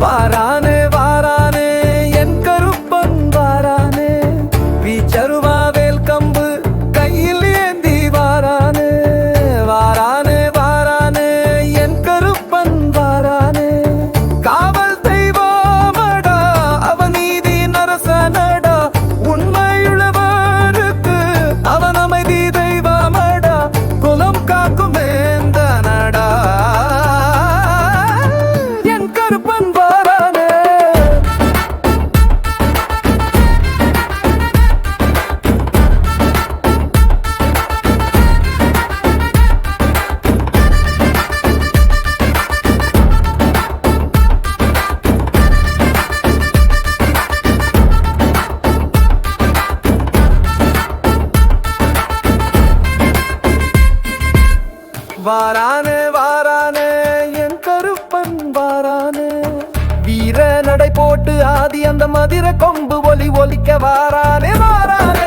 வாரானே வாரானே என் கருப்பன் வாரானே, வீச்சருவா வேல் கம்பு கையில் ஏந்தி வாரானே. வாரானே வாரானே என் கருப்பன் வாரானே, காவல் தெய்வமடா அவன் நீதி நரசனடா, உண்மையுள்ளவருக்கு அவன் அமைதி தெய்வமடா, குலம் காக்கும் வேந்தனடா என் கருப்பன் வாரானே. வாரானே வாரானே என் கருப்பன் வாரானே, வீர நடை போட்டு ஆதி அந்த மதிர கொம்பு ஒலி ஒலிக்க வாரானே வாரானே.